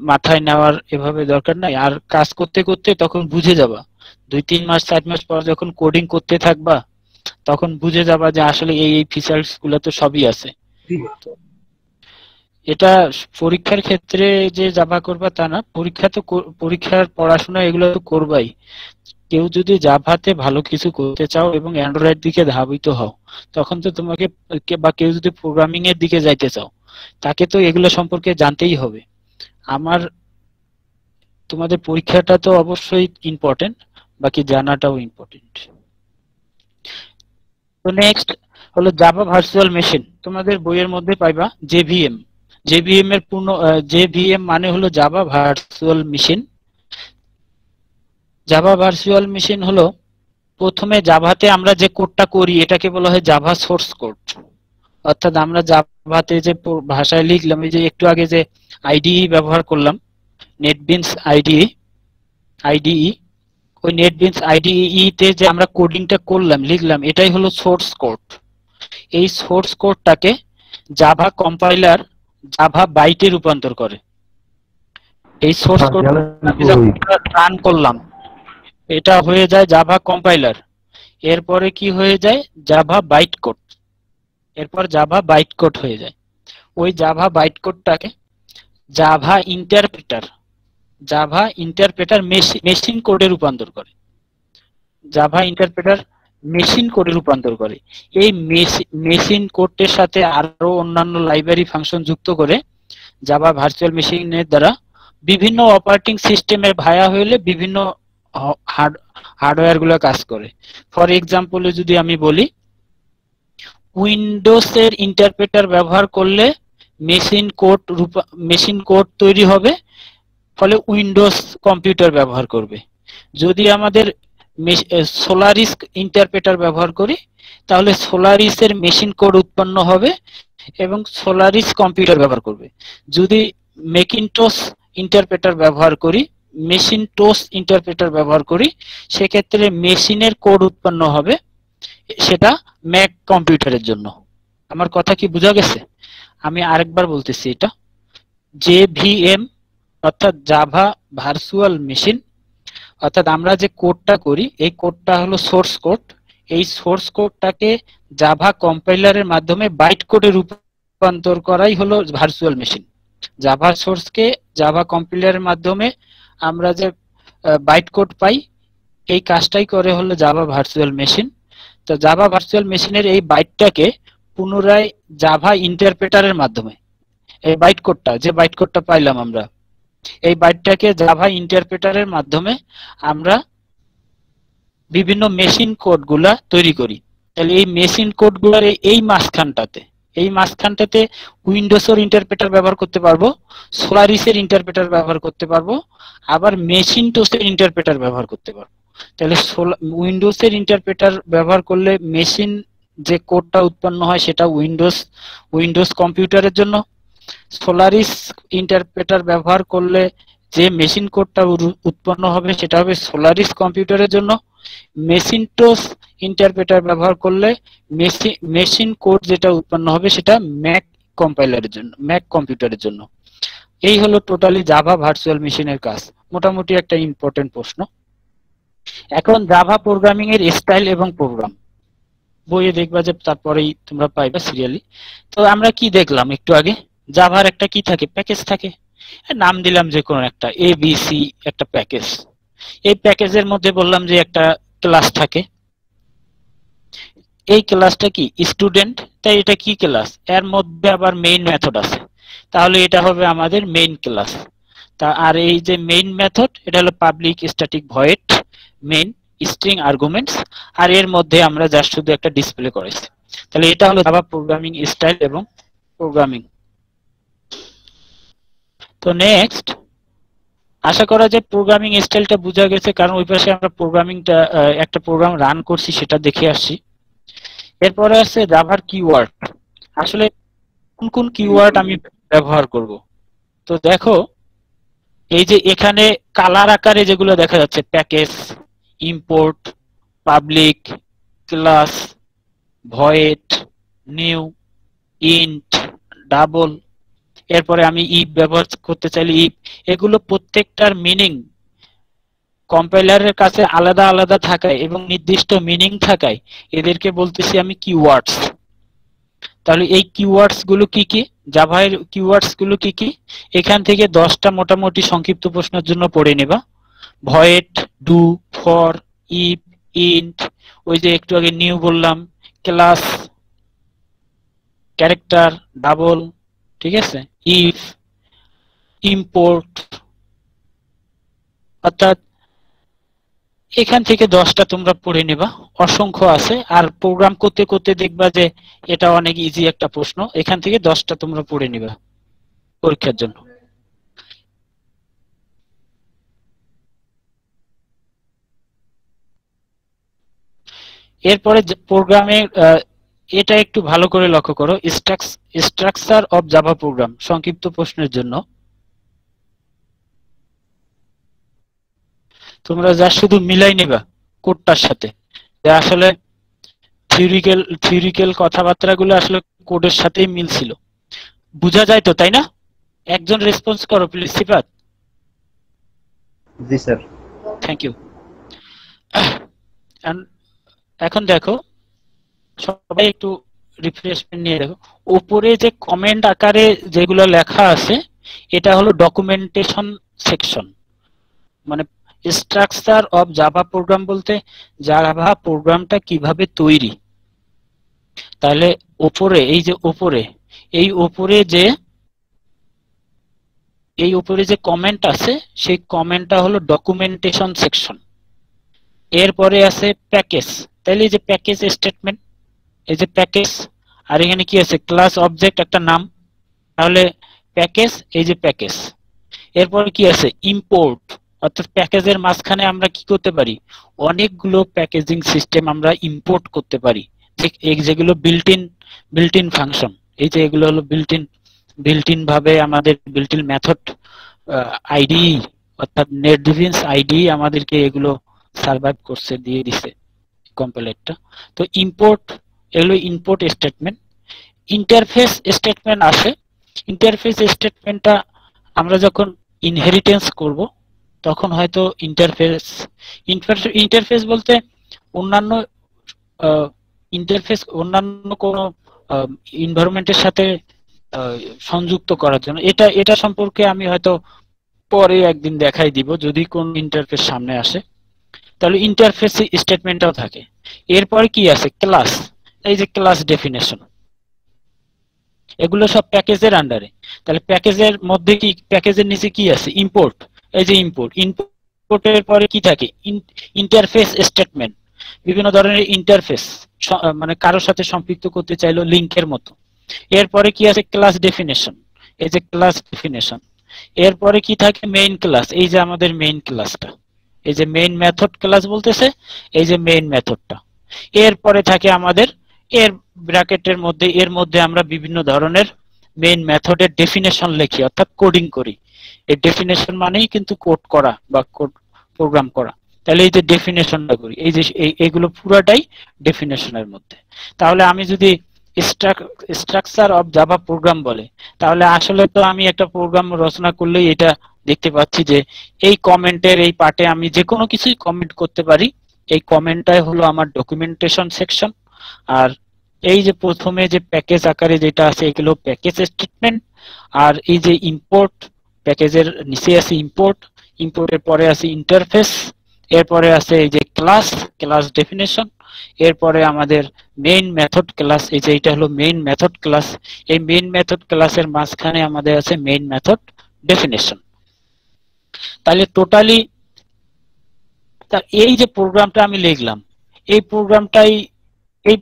মাথায় নেওয়ার এভাবে দরকার নাই। আর কাজ করতে করতে তখন বুঝে যাবা, 2-3 মাস 4 মাস পর যখন কোডিং করতে থাকবা তখন বুঝে যাবা যে আসলে এই ফিচার্স গুলো তো সবই আছে। এটা পরীক্ষার ক্ষেত্রে যে জাভা করবা তা না, পরীক্ষার পড়াশোনা এগুলো তো করবাই। কেউ যদি জাভাতে ভালো কিছু করতে চাও এবং অ্যান্ড্রয়েড দিকে ধাবিত হও, তখন তো তোমাকে, বা কেউ যদি প্রোগ্রামিং এর দিকে যাইতে চাও, তাকে তো এগুলো সম্পর্কে জানতেই হবে। তোমাদের পরীক্ষাটা তো অবশ্যই ইম্পর্টেন্ট, বাকি জানাটাও ইম্পর্টেন্ট। তো নেক্সট হলো জাভা ভার্চুয়াল মেশিন। তোমাদের বইয়ের মধ্যে পাইবা জেভিএম। জেভিএম এর পূর্ণ, জেভিএম মানে হলো Java virtual machine. Java virtual machine হলো, প্রথমে জাভাতে আমরা যে কোডটা করি এটাকে বলা হয় জাভা সোর্স কোড। অর্থাৎ আমরা জাভাতে যে ভাষায় লিখলাম, এই যে একটু আগে যে আইডিই ব্যবহার করলাম, নেটবিনস আইডিই, ওই নেটবিনস আইডিই তে যে আমরা কোডিংটা করলাম, লিখলাম, এটাই হলো সোর্স কোড। এই সোর্স কোডটাকে জাভা কম্পাইলার জাভা বাইটে রূপান্তর করে। এই সোর্স কোড রান করলাম, এটা হয়ে যায় জাভা কম্পাইলার। এরপরে কি হয়ে যায়, জাভা বাইট কোড। এরপর জাভা বাইট কোড হয়ে যায়। ওই জাভা বাইট কোডটাকে জাভা ইন্টারপ্রেটার মেশিন কোডে রূপান্তর করে। জাভা ইন্টারপ্রেটার মেশিন কোডে রূপান্তর করে। এই মেশিন কোডের সাথে আরো অন্যান্য লাইব্রেরি ফাংশন যুক্ত করে জাভা ভার্চুয়াল মেশিনের দ্বারা বিভিন্ন অপারেটিং সিস্টেমের ভায়া হইলে বিভিন্ন হার্ডওয়্যার গুলো কাজ করে। ফর এক্সাম্পলে যদি আমি বলি, উইন্ডোজ এর ইন্টারপ্রেটার ব্যবহার করলে মেশিন কোড তৈরি হবে, ফলে উইন্ডোজ কম্পিউটার ব্যবহার করবে। যদি আমাদের সোলারিস ইন্টারপ্রেটার ব্যবহার করি, তাহলে সোলারিস এর মেশিন কোড উৎপন্ন হবে এবং সোলারিস কম্পিউটার ব্যবহার করবে। যদি ম্যাকিনটশ ইন্টারপ্রেটার ব্যবহার করি, মেশিনটশ ইন্টারপ্রেটার ব্যবহার করি, সেক্ষেত্রে মেশিনের কোড উৎপন্ন হবে, সেটা ম্যাক কম্পিউটারের জন্য। আমার কথা কি বোঝা গেছে? আমি আরেকবার বলতেছি, এটা জেভিএম অর্থাৎ জাভা ভার্চুয়াল মেশিন, অর্থাৎ আমরা যে কোডটা করি এই কোডটা হলো সোর্স কোড। এই সোর্স কোডটাকে জাভা কম্পাইলারের মাধ্যমে বাইট কোডে রূপান্তর করাই হলো ভার্চুয়াল মেশিন। জাভা সোর্সকে জাভা কম্পাইলারের মাধ্যমে আমরা যে বাইট কোড পাই, এই কাজটাই করে হলো জাভা ভার্চুয়াল মেশিন। তো জাভা ভার্চুয়াল মেশিনের এই বাইটটাকে পুনরায় জাভা ইন্টারপ্রেটারের মাধ্যমে, এই বাইট কোডটা পাইলাম আমরা, এই বাইটটাকে জাভা ইন্টারপ্রেটারের মাধ্যমে আমরা বিভিন্ন মেশিন কোডগুলা তৈরি করি। তাহলে এই মেশিন কোডগুলোর এই মাঝখানটাতে উইন্ডোজের ইন্টারপ্রেটার ব্যবহার করতে পারবো, সোলারিসের ইন্টারপ্রেটার ব্যবহার করতে পারবো, আবার মেশিনটসের ইন্টারপ্রেটার ব্যবহার করতে পারবো। তাহলে উইন্ডোজের ইন্টারপ্রেটার ব্যবহার করলে মেশিন যে কোডটা উৎপন্ন হয় সেটা উইন্ডোজ কম্পিউটারের জন্য, সোলারিস ইন্টারপ্রেটার ব্যবহার করলে যে মেশিন কোডটা উৎপন্ন হবে সেটা হবে সোলারিস কম্পিউটারের জন্য, মেশিনটস ইন্টারপ্রেটার ব্যবহার করলে মেশিন কোড যেটা উৎপন্ন হবে সেটা ম্যাক কম্পিউটারের জন্য। এই হলো টোটালি জাভা ভার্চুয়াল মেশিনের কাজ। মোটামুটি একটা ইম্পর্টেন্ট প্রশ্ন। এখন জাভা প্রোগ্রামিং এর স্টাইল এবং প্রোগ্রাম বইয়ে দেখবা যে তারপরেই তোমরা পাইবা সিরিয়ালি। তো আমরা কি দেখলাম একটু আগে, জাভার একটা কি থাকে, প্যাকেজ থাকে, নাম দিলাম যে কোনো একটা এবিসি একটা প্যাকেজ। এই প্যাকেজের মধ্যে বললাম যে একটা ক্লাস থাকে, এই ক্লাসটা কি স্টুডেন্ট, তাই এটা কি ক্লাস, এর মধ্যে আবার মেইন মেথড আছে, তাহলে এটা হবে আমাদের মেইন ক্লাস। আর এই যে মেইন মেথড, এটা হলো public static void main string arguments, আর এর মধ্যে আমরা জাস্ট শুধু একটা ডিসপ্লে করেছি। তাহলে এটা হলো জাভা প্রোগ্রামিং স্টাইল এবং প্রোগ্রামিং। তো নেক্সট, আশা করা যায় প্রোগ্রামিং স্টাইলটা বোঝা গেছে, কারণ ওই পাশে আমরা একটা প্রোগ্রাম রান করছি সেটা দেখে আসছি। এরপরে আছে জাভার কিওয়ার্ড। আসলে কোন কোন কিওয়ার্ড আমি ব্যবহার করব। তো দেখো এই যে এখানে কালার আকারে যেগুলো দেখা যাচ্ছে package, import, public, class, void, new, int, double, এরপরে আমি ইফ ব্যবহার করতে চাইলে ইফ, এগুলো প্রত্যেকটার মিনিং কম্পাইলারের কাছে আলাদা আলাদা থাকায় এবং নির্দিষ্ট মিনিং থাকায় এদেরকে বলতেছি আমি কিওয়ার্ডস। তাহলে এই কিওয়ার্ডস গুলো কি কি, জাভার কিওয়ার্ডস গুলো কি কি, এখান থেকে 10টা মোটামুটি সংক্ষিপ্ত প্রশ্নের জন্য পড়ে নেবা। Void, do, for, if, int, ওই যে একটু আগে নিউ বললাম, ক্লাস, ক্যারেক্টার, ডাবল, ঠিক আছে, ইফ, ইম্পোর্ট, অর্থাৎ এখান থেকে 10টা তোমরা পড়ে নেবা, অসংখ্য আছে। আর প্রোগ্রাম করতে করতে দেখবা যে এটা অনেক ইজি একটা প্রশ্ন, এখান থেকে 10টা তোমরা পড়ে নেবা পরীক্ষার জন্য। এরপরে প্রোগ্রামে এটা একটু ভালো করে লক্ষ্য করো, স্ট্রাকচার অফ জাভা প্রোগ্রাম সংক্ষিপ্ত প্রশ্নের জন্য তোমরা যা শুধু মিলাই নেবা কোডটার সাথে, যে আসলে থিওরিক্যাল কথাবার্তাগুলো আসলে কোডের সাথেই মিল ছিল, বোঝা যায় তো, তাই না? একজন রেসপন্স করো প্লিজ, সিফাত। জি স্যার। Thank you. এখন দেখো সবাই একটু রিফ্রেশমেন্ট নিয়ে দেখো, উপরে যে কমেন্ট আকারে যেগুলো লেখা আছে এটা হলো ডকুমেন্টেশন সেকশন। মানে স্ট্রাকচার অফ জাভা প্রোগ্রাম বলতে জাভা প্রোগ্রামটা কিভাবে তৈরি। তাহলে উপরে এই যে উপরে যে কমেন্ট আছে সেই কমেন্টটা হলো ডকুমেন্টেশন সেকশন। এরপরে আছে প্যাকেজ, তাহলে এই যে প্যাকেজ স্টেটমেন্ট, এই যে প্যাকেজ, আর এখানে কি আছে ক্লাস অবজেক্ট একটা নাম, তাহলে প্যাকেজ, এই যে প্যাকেজ। এরপরে কি আছে ইম্পোর্ট, অর্থাৎ প্যাকেজের মাঝখানে আমরা কি করতে পারি, অনেকগুলো প্যাকেজিং সিস্টেম আমরা ইম্পোর্ট করতে পারি, যেগুলো বিল্ট ইন ফাংশন। এই যে এগুলো হলো বিল্ট ইন ভাবে আমাদের বিল্ট ইন মেথড আইডি, অর্থাৎ নেটবিনস আইডি আমাদেরকে এগুলো সার্ভাইভ করছে, দিয়ে দিছে কম্পাইলারটা। তো ইম্পোর্ট, এগুলো ইম্পোর্ট স্টেটমেন্ট। ইন্টারফেস স্টেটমেন্ট আছে, ইন্টারফেস স্টেটমেন্টটা আমরা যখন ইনহেরিটেন্স করব তখন হয়তো ইন্টারফেস বলতে অন্যান্য ইন্টারফেস অন্যান্য কোনো এনভায়রনমেন্টের সাথে সংযুক্ত করার জন্য। এটা সম্পর্কে আমি হয়তো পরে একদিন দেখাই দিব যদি কোন ইন্টারফেস সামনে আসে। তাহলে ইন্টারফেস স্টেটমেন্টটাও থাকে। এরপরে কি আছে ক্লাস, এই যে ক্লাস ডেফিনেশন, এগুলো সব প্যাকেজের আন্ডারে। তাহলে প্যাকেজের মধ্যে কি, প্যাকেজের নিচে কি আছে ইম্পোর্ট, এই যে ইম্পোর্টের পরে কি থাকে ইন্টারফেস স্টেটমেন্ট, বিভিন্ন ধরনের ইন্টারফেস, মানে কারোর সাথে সম্পৃক্ত করতে চাইলো লিংকের মতো। এরপরে কি আছে ক্লাস ডেফিনেশন, এই যে ক্লাস ডেফিনেশন। এরপরে কি থাকে মেইন ক্লাস, এই যে আমাদের মেইন ক্লাসটা, এই যে মেইন মেথড ক্লাস বলতেছে, এই যে মেইন মেথডটা। এরপরে থাকে আমাদের এর ব্র্যাকেটের মধ্যে, এর মধ্যে আমরা বিভিন্ন ধরনের মেইন মেথডের ডেফিনেশন লিখি, অর্থাৎ কোডিং করি। এই ডেফিনেশন মানেই কিন্তু কোড করা বা কোড প্রোগ্রাম করা। তাহলে এই যে ডেফিনেশনটা করি, এই যে এইগুলো পুরোটাই ডেফিনেশনের মধ্যে। তাহলে আমি যদি স্ট্রাকচার অফ জাভা প্রোগ্রাম বলে, তাহলে আসলে তো আমি একটা প্রোগ্রাম রচনা করলেই এটা দেখতে পাচ্ছি যে এই কমেন্টের এই পার্টে আমি যে কোনো কিছুই কমেন্ট করতে পারি। এই কমেন্টটাই হলো আমার ডকুমেন্টেশন সেকশন। আর এই যে প্রথমে যে প্যাকেজ আকারে যেটা আছে এগুলো প্যাকেজ স্টেটমেন্ট। আর এই যে ইম্পোর্ট, প্যাকেজের নিচে আছে ইম্পোর্ট, ইম্পোর্টের পরে আছে ইন্টারফেস, এরপরে আছে এই যে ক্লাস ডেফিনেশন, এরপরে আমাদের মেইন মেথড ক্লাস, এই যে এটা হলো মেইন মেথড ক্লাস। এই মেইন মেথড ক্লাসের মাঝখানে আমাদের আছে মেইন মেথড ডেফিনেশন। তাহলে টোটালি এই যে প্রোগ্রামটা আমি লিখলাম, এই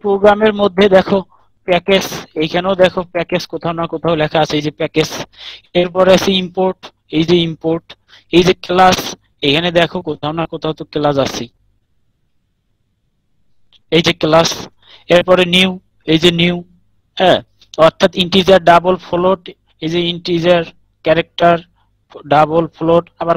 প্রোগ্রামের মধ্যে দেখো প্যাকেজ, এইখানেও দেখো প্যাকেজ কোথাও না কোথাও লেখা আছে, এই যে প্যাকেজ। এরপরে আছে ইম্পোর্ট, এই যে ইম্পোর্ট। এই যে ক্লাস, এখানে দেখো কোথাও না কোথাও তো ক্লাস আছে, এই যে ক্লাস। এরপরে নিউ, এই যে নিউ, হ্যাঁ। অর্থাৎ ইন্টিজার, ডাবল, ফ্লোট, এই যে ইন্টিজার, ক্যারেক্টার, ডাবল, ফ্লোট, আবার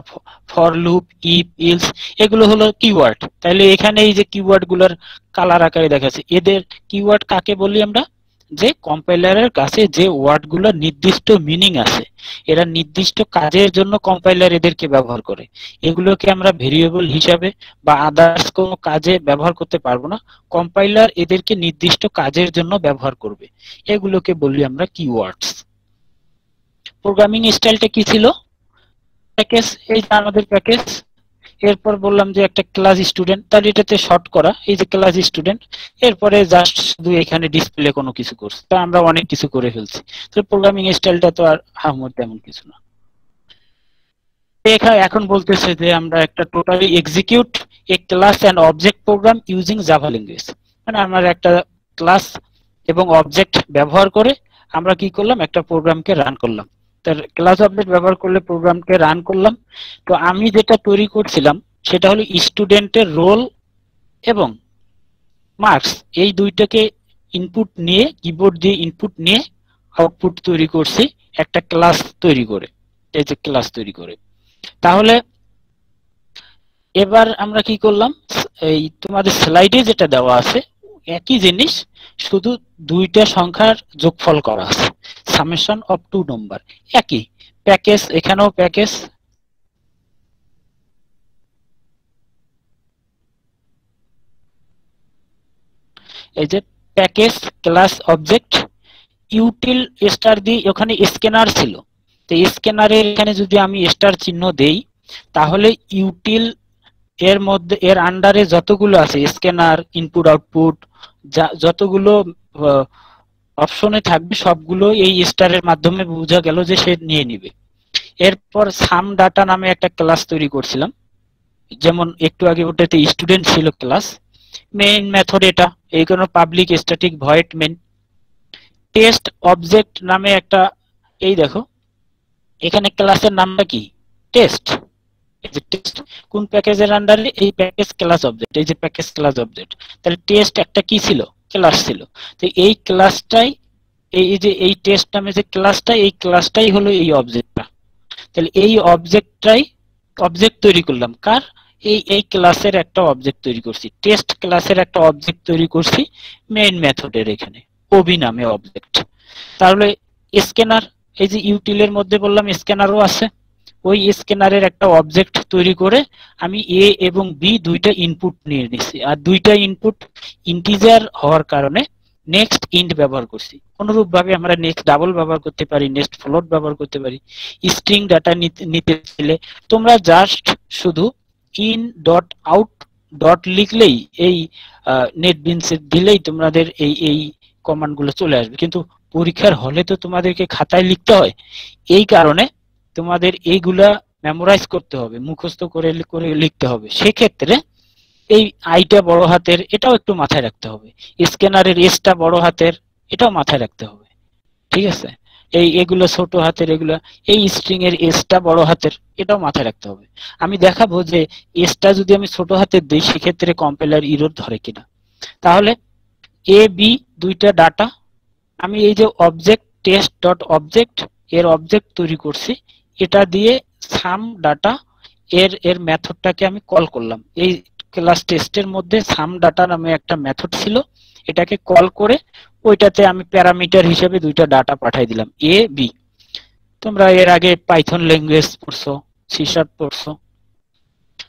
ফর লুপ, ইফ, ইলস, এগুলো হলো কিওয়ার্ড। তাহলে এখানে এই যে কিওয়ার্ড গুলোর কালার আকারে দেখাচ্ছে, এদের কিওয়ার্ড কাকে বলি আমরা? যে কম্পাইলারের কাছে যে ওয়ার্ডগুলো নির্দিষ্ট মিনিং আছে, এরা নির্দিষ্ট কাজের জন্য কম্পাইলার এদেরকে ব্যবহার করে, এগুলোকে আমরা ভেরিয়েবল হিসাবে বা আদার্স কোনো কাজে ব্যবহার করতে পারবো না, কম্পাইলার এদেরকে নির্দিষ্ট কাজের জন্য ব্যবহার করবে, এগুলোকে বলি আমরা কিওয়ার্ডস। প্রোগ্রামিং স্টাইলটা কি ছিল? প্যাকেজ, এই যে আমাদের প্যাকেজ। এরপর বললাম যে একটা ক্লাস স্টুডেন্ট, তাহলে এটাতে শর্ট করা, এই যে ক্লাস স্টুডেন্ট, এরপরে জাস্ট শুধু এখানে ডিসপ্লে কোনো কিছু করছে, তা আমরা অনেক কিছু করে ফেলছি। তো প্রোগ্রামিং স্টাইলটা তো আর হামর তেমন কিছু না। এখন বলতেছে যে আমরা একটা totally execute a class and object program using Java language, মানে আমরা একটা ক্লাস এবং অবজেক্ট ব্যবহার করে আমরা কি করলাম, একটা প্রোগ্রামকে রান করলাম। তার ক্লাস অবজেক্ট ব্যবহার করলে প্রোগ্রামকে রান করলাম। তো আমি যেটা তৈরি করছিলাম সেটা হলো স্টুডেন্টের রোল এবং মার্কস, এই দুইটাকে ইনপুট নিয়ে, কিবোর্ড দিয়ে ইনপুট নিয়ে আউটপুট তৈরি করছি একটা ক্লাস তৈরি করে, এই যে ক্লাস তৈরি করে। তাহলে এবার আমরা কি করলাম, এই তোমাদের স্লাইডে যেটা দেওয়া আছে একই জিনিস, শুধু দুইটা সংখ্যার যোগফল করা আছে, সামেশন অফ টু নাম্বার, একই প্যাকেজ, এখানেও প্যাকেজ, এই যে package class object util star দিয়ে, ওখানে স্ক্যানার ছিল, তো স্ক্যানারের এখানে যদি আমি স্টার চিহ্ন দেই তাহলে ইউটিল এর মধ্যে, এর আন্ডারে যতগুলো আছে স্ক্যানার, ইনপুট আউটপুট, যতগুলো অপশনে থাকবে সবগুলো এই স্টারের মাধ্যমে বোঝা গেল যে সে নিয়ে নিবে। এরপর সাম ডাটা নামে একটা ক্লাস তৈরি করছিলাম, যেমন একটু আগে ওটাতে স্টুডেন্ট ছিল ক্লাস। মেইন মেথড এটা, এই কোনো public static void main. Test object নামে একটা, এই দেখো এখানে ক্লাসের নামটা কি, টেস্ট। টেস্ট কোন প্যাকেজের আন্ডারে, এই প্যাকেজ ক্লাস অবজেক্ট, এই যে প্যাকেজ ক্লাস অবজেক্ট, তাহলে টেস্ট একটা কি ছিল, ক্লাস ছিল। তো এই ক্লাসটাই, এই যে এই টেস্ট নামে যে ক্লাসটা, এই ক্লাসটাই হলো এই অবজেক্টটা। তাহলে এই অবজেক্টটাই অবজেক্ট তৈরি করলাম কার, এই ক্লাসের একটা অবজেক্ট তৈরি করছি, টেস্ট ক্লাসের একটা অবজেক্ট তৈরি করছি মেইন মেথডের এখানে ওবি নামে অবজেক্ট। তাহলে স্ক্যানার, এই যে ইউটিলের মধ্যে বললাম স্ক্যানারও আছে, ওই স্ক্যানারের একটা অবজেক্ট তৈরি করে আমি এ এবং বি দুইটা ইনপুট নিয়ে নিছি, আর দুইটা ইনপুট ইন্টিজার হওয়ার কারণে নেক্সট ইন্ট ব্যবহার করছি। অনুরূপ ভাবে আমরা নেক্সট ডাবল ব্যবহার করতে পারি, নেক্সট ফ্লোট ব্যবহার করতে পারি। স্ট্রিং ডাটা নিতে চাইলে তোমরা জাস্ট শুধু ইন ডট আউট ডট লিখলেই, এই নেটবিনস দিলেই তোমাদের এই কমান্ড গুলো চলে আসবে, কিন্তু পরীক্ষার হলে তো তোমাদেরকে খাতায় লিখতে হয়, এই কারণে তোমাদের এইগুলা মেমোরাইজ করতে হবে, মুখস্থ করে করে লিখতে হবে। সেক্ষেত্রে এই আইটা বড় হাতের, এটাও একটু মাথায় রাখতে হবে, স্ক্যানারের এসটা বড় হাতের, এটাও মাথায় রাখতে হবে, ঠিক আছে? এগুলো ছোট হাতের, এগুলো, এই স্ট্রিং এর এসটা বড় হাতের, এটাও মাথায় রাখতে হবে। আমি দেখাবো যে এসটা যদি আমি ছোট হাতের দিই সেক্ষেত্রে কম্পাইলার এরর ধরে কিনা। তাহলে এ বি দুইটা ডাটা, আমি এই যে অবজেক্ট টেস্ট ডট অবজেক্ট, এর অবজেক্ট তৈরি করছি, এটা দিয়ে সাম ডাটা এর মেথডটাকে আমি কল করলাম। এই ক্লাস টেস্টের মধ্যে সাম ডাটা নামে একটা মেথড ছিল, এটাকে কল করে ওইটাতে আমি প্যারামিটার হিসেবে দুইটা ডাটা পাঠাই দিলাম, এ বি। তোমরা এর আগে পাইথন ল্যাঙ্গুয়েজ পড়ছো, সি শার্প পড়ছো,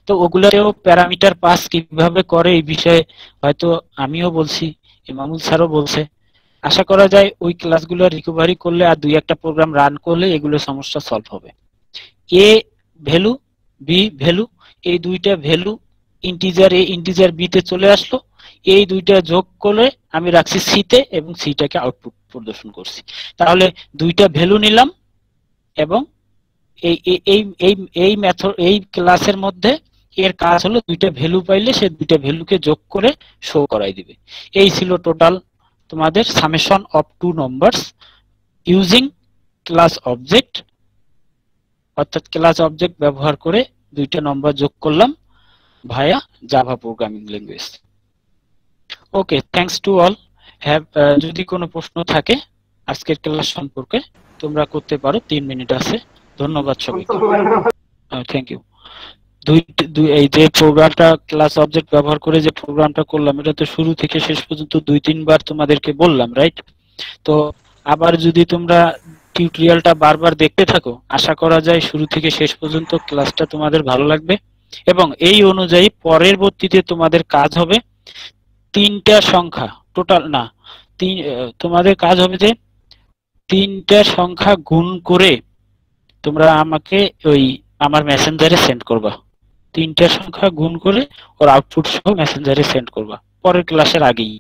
তো ওগুলোতেও প্যারামিটার পাস কিভাবে করে এই বিষয়ে হয়তো আমিও বলছি, ইমামুল স্যারও বলছে। আশা করা যায় ওই ক্লাসগুলো রিকভারি করলে আর দুই একটা প্রোগ্রাম রান করলে এগুলো সমস্যা সলভ হবে। এ ভ্যালু, বি ভ্যালু, এই দুইটা value integer A integer B তে চলে আসলো, এই দুইটা যোগ করে আমি রাখছি সি তে এবং সিটাকে আউটপুট প্রদর্শন করছি। তাহলে দুইটা ভ্যালু নিলাম এবং এই এই এই এই মেথড, এই ক্লাসের মধ্যে এর কাজ হলো দুইটা ভ্যালু পাইলে সে দুইটা ভ্যালুকে যোগ করে শো করাই দিবে। এই ছিল টোটাল তোমাদের summation of two numbers using class object, অর্থাৎ ক্লাস অবজেক্ট ব্যবহার করে দুইটা নম্বর যোগ করলাম via Java programming language. Okay, thanks to all. যদি কোনো প্রশ্ন থাকে আজকের ক্লাস সম্পর্কে তোমরা করতে পারো, 3 মিনিট আছে। ধন্যবাদ সবাইকে। Thank you. এই যে প্রোগ্রামটা ক্লাস অবজেক্ট ব্যবহার করে যে প্রোগ্রামটা করলাম, এটা তো শুরু থেকে শেষ পর্যন্ত 2-3 বার তোমাদেরকে বললাম, রাইট? তো আবার যদি তোমরা টিউটোরিয়ালটা বারবার দেখতে থাকো, আশা করা যায় শুরু থেকে শেষ পর্যন্ত ক্লাসটা তোমাদের ভালো লাগবে। এবং এই অনুযায়ী পরবর্তীতে তোমাদের কাজ হবে 3টা সংখ্যা, টোটাল না, তোমাদের কাজ হবে যে 3টা সংখ্যা গুণ করে তোমরা আমাকে ওই আমার মেসেঞ্জারে সেন্ড করবা। 3টা সংখ্যা গুণ করে ওর আউটপুট সহ মেসেঞ্জারে সেন্ড করবা পরের ক্লাসের আগেই।